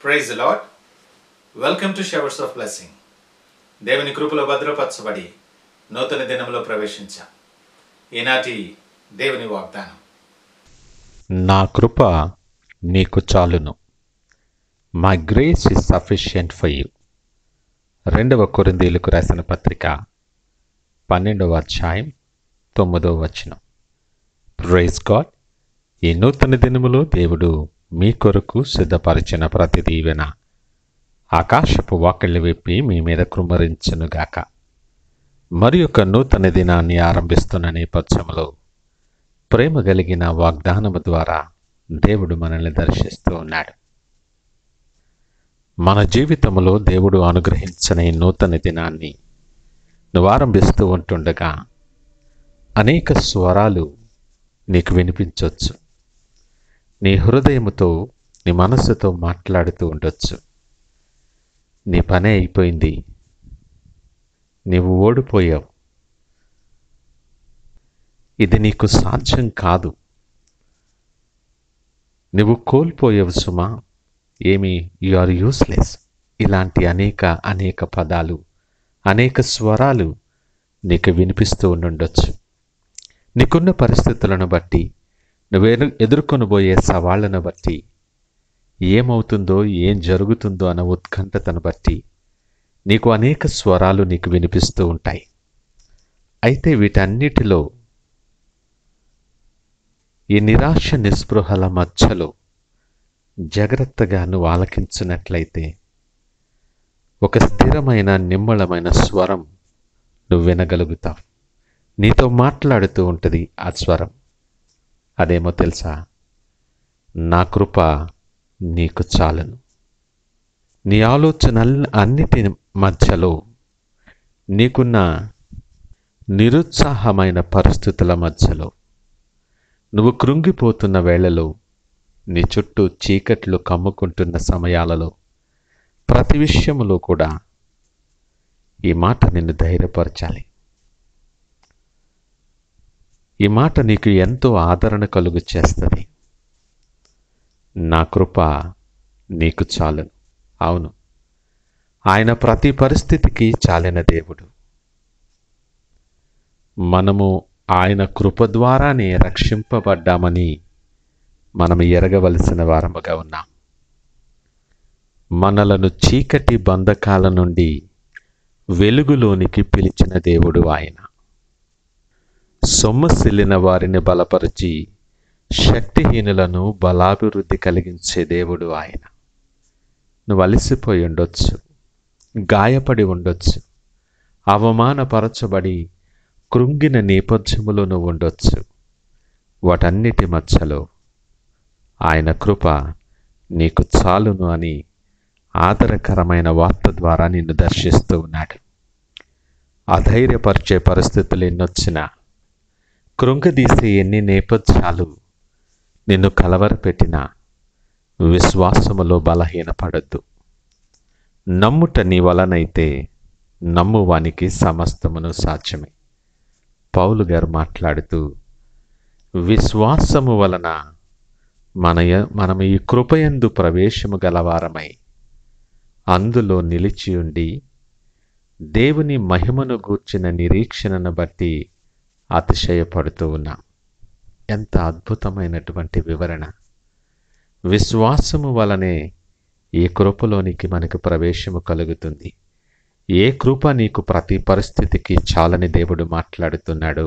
Praise the lord. Welcome to showers of blessing. దేవుని కృపలో భద్రపరచబడి నూతన దినంలో ప్రవేశించాం. ఈనాటి దేవుని వాగ్దానం, నా కృప నీకు చాలును. My grace is sufficient for you. 2 కొరింథీయులకు రాసిన పత్రిక 12వ అధ్యాయం 9వ వచనం. Praise God. ఈ నూతన దినములో దేవుడు మీ కొరకు సిద్ధపరిచిన ప్రతి దీవెన ఆకాశపు వాకిళ్ళు విప్పి మీ మీద కృమ్మరించునుగాక. మరి ఒక నూతన దినాన్ని ఆరంభిస్తున్న నేపథ్యంలో ప్రేమ కలిగిన వాగ్దానము ద్వారా దేవుడు మనల్ని దర్శిస్తూ ఉన్నాడు. మన జీవితంలో దేవుడు అనుగ్రహించిన ఈ నూతన దినాన్ని నువ్వు ఆరంభిస్తూ ఉంటుండగా అనేక స్వరాలు నీకు వినిపించవచ్చు. నీ హృదయముతో, నీ మనస్సుతో మాట్లాడుతూ ఉండొచ్చు. నీ పనే అయిపోయింది, నీవు ఓడిపోయావు, ఇది నీకు సాధ్యం కాదు, నువ్వు కోల్పోయావు సుమా, యు ఆర్ యూస్లెస్. ఇలాంటి అనేక పదాలు, అనేక స్వరాలు నీకు వినిపిస్తూ ఉండొచ్చు. నీకున్న పరిస్థితులను బట్టి, నువ్వు ఎదుర్కొనబోయే సవాళ్లను బట్టి, ఏమవుతుందో ఏం జరుగుతుందో అన్న ఉత్కంఠతను బట్టి నీకు అనేక స్వరాలు నీకు వినిపిస్తూ ఉంటాయి. అయితే వీటన్నిటిలో ఈ నిరాశ నిస్పృహల మధ్యలో జాగ్రత్తగా నువ్వు ఆలకించినట్లయితే ఒక స్థిరమైన నిమ్మళమైన స్వరం నువ్వు వినగలుగుతావు. నీతో మాట్లాడుతూ ఉంటుంది ఆ స్వరం. అదేమో తెలుసా? నా కృప నీకు చాలును. నీ ఆలోచన అన్నిటి మధ్యలో, నీకున్న నిరుత్సాహమైన పరిస్థితుల మధ్యలో, నువ్వు కృంగిపోతున్న వేళలో, నీ చుట్టూ చీకట్లు కమ్ముకుంటున్న సమయాలలో, ప్రతి విషయంలో కూడా ఈ మాట నిన్ను ధైర్యపరచాలి. ఈ మాట నీకు ఎంతో ఆదరణ కలుగు చేస్తుంది. నా కృప నీకు చాలును. అవును, ఆయన ప్రతి పరిస్థితికి చాలిన దేవుడు. మనము ఆయన కృప ద్వారానే రక్షింపబడ్డామని మనం ఎరగవలసిన వారముగా ఉన్నాం. మనలను చీకటి బంధకాల నుండి వెలుగులోనికి పిలిచిన దేవుడు ఆయన. సొమ్మసిల్లిన వారిని బలపరిచి శక్తిహీనులను బలాభివృద్ధి కలిగించే దేవుడు ఆయన. నువ్వు అలసిపోయి ఉండొచ్చు, గాయపడి ఉండొచ్చు, అవమానపరచబడి కృంగిన నేపథ్యములో నువ్వు ఉండొచ్చు. వాటన్నిటి మధ్యలో ఆయన కృప నీకు చాలును అని ఆదరకరమైన వార్త ద్వారా నిన్ను దర్శిస్తూ ఉన్నాడు. అధైర్యపరిచే పరిస్థితులు ఎన్నొచ్చినా, కృంగదీసే ఎన్ని నేపథ్యాలు నిన్ను కలవరపెట్టినా విశ్వాసములో బలహీనపడద్దు. నమ్ముట నీ వలనైతే నమ్మువానికి సమస్తమును సాధ్యమే. పౌలు గారు మాట్లాడుతూ, విశ్వాసము వలన మనము ఈ కృపయందు ప్రవేశము గలవారమై అందులో నిలిచియుండి దేవుని మహిమను గూర్చిన నిరీక్షణను బట్టి అతిశయపడుతూ ఉన్నాం. ఎంత అద్భుతమైనటువంటి వివరణ! విశ్వాసము వలనే ఈ కృపలోనికి మనకు ప్రవేశము కలుగుతుంది. ఏ కృప నీకు ప్రతి పరిస్థితికి చాలని దేవుడు మాట్లాడుతున్నాడు.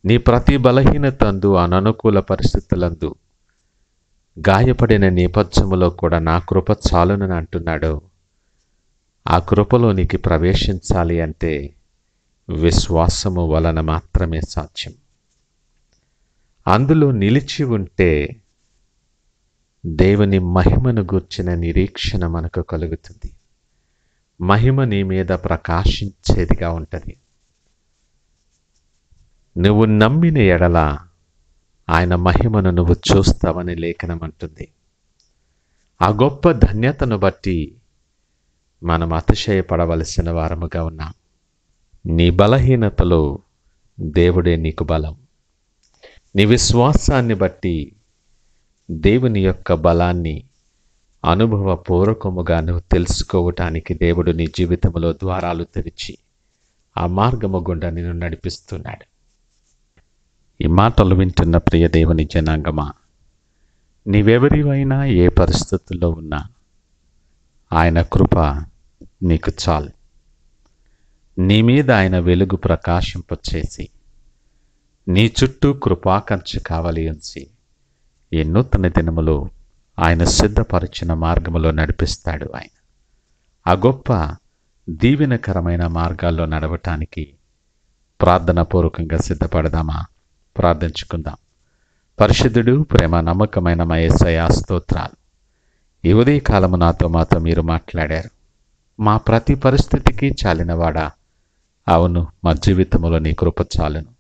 నీ ప్రతి బలహీనతందు, అననుకూల పరిస్థితులందు, గాయపడిన నేపథ్యములో కూడా నా కృప చాలునని అంటున్నాడు. ఆ కృపలోనికి ప్రవేశించాలి అంటే విశ్వాసము వలన మాత్రమే సాధ్యం. అందులో నిలిచి ఉంటే దేవుని మహిమను గూర్చిన నిరీక్షణ మనకు కలుగుతుంది. మహిమ నీ మీద ప్రకాశించేదిగా ఉంటుంది. నువ్వు నమ్మిన ఎడల ఆయన మహిమను నువ్వు చూస్తావని లేఖనం అంటుంది. ఆ గొప్ప ధన్యతను బట్టి మనం అతిశయపడవలసిన వారముగా ఉన్నాం. నీ బలహీనతలో దేవుడే నీకు బలం. నీ విశ్వాసాన్ని బట్టి దేవుని యొక్క బలాన్ని అనుభవపూర్వకముగా నువ్వు తెలుసుకోవటానికి దేవుడు నీ జీవితంలో ద్వారాలు తెరిచి ఆ మార్గము గుండా నిన్ను నడిపిస్తున్నాడు. ఈ మాటలు వింటున్న ప్రియ దేవుని జనాంగమా, నీవెవరివైనా ఏ పరిస్థితుల్లో ఉన్నా ఆయన కృప నీకు చాలు. నీ మీద ఆయన వెలుగు ప్రకాశింపచేసి నీ చుట్టూ కృపాకంచె కావలి ఉంచి ఈ నూతన దినములో ఆయన సిద్ధపరిచిన మార్గములో నడిపిస్తాడు. ఆయన ఆ గొప్ప దీవెనకరమైన మార్గాల్లో నడవటానికి ప్రార్థనాపూర్వకంగా సిద్ధపడదామా? ప్రార్థించుకుందాం. పరిశుద్ధుడు, ప్రేమ నమ్మకమైన మా యేసయ్యా స్తోత్రాలు. ఈ ఉదయకాలము నాతో మాతో మీరు మాట్లాడారు. మా ప్రతి పరిస్థితికి చాలినవాడా, అవును, మా జీవితంలో నీ కృప చాలును.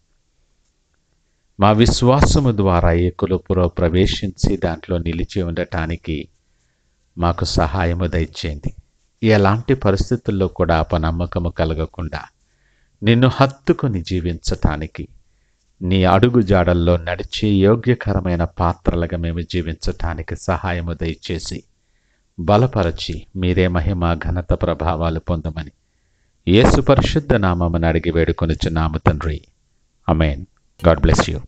మా విశ్వాసము ద్వారా ఈ కృపలో ప్రవేశించి దాంట్లో నిలిచి ఉండటానికి మాకు సహాయము దయచేయండి. ఎలాంటి పరిస్థితుల్లో కూడా అపనమ్మకము కలగకుండా నిన్ను హత్తుకొని జీవించటానికి, నీ అడుగు జాడల్లో నడిచే యోగ్యకరమైన పాత్రలుగా మేము జీవించటానికి సహాయము దయచేసి బలపరచి మీరే మహిమ ఘనత ప్రభావాలు పొందమని యేసు పరిశుద్ధ నామమున అడిగి వేడుకొనుచున్నాము తండ్రి. ఆమేన్. God bless you.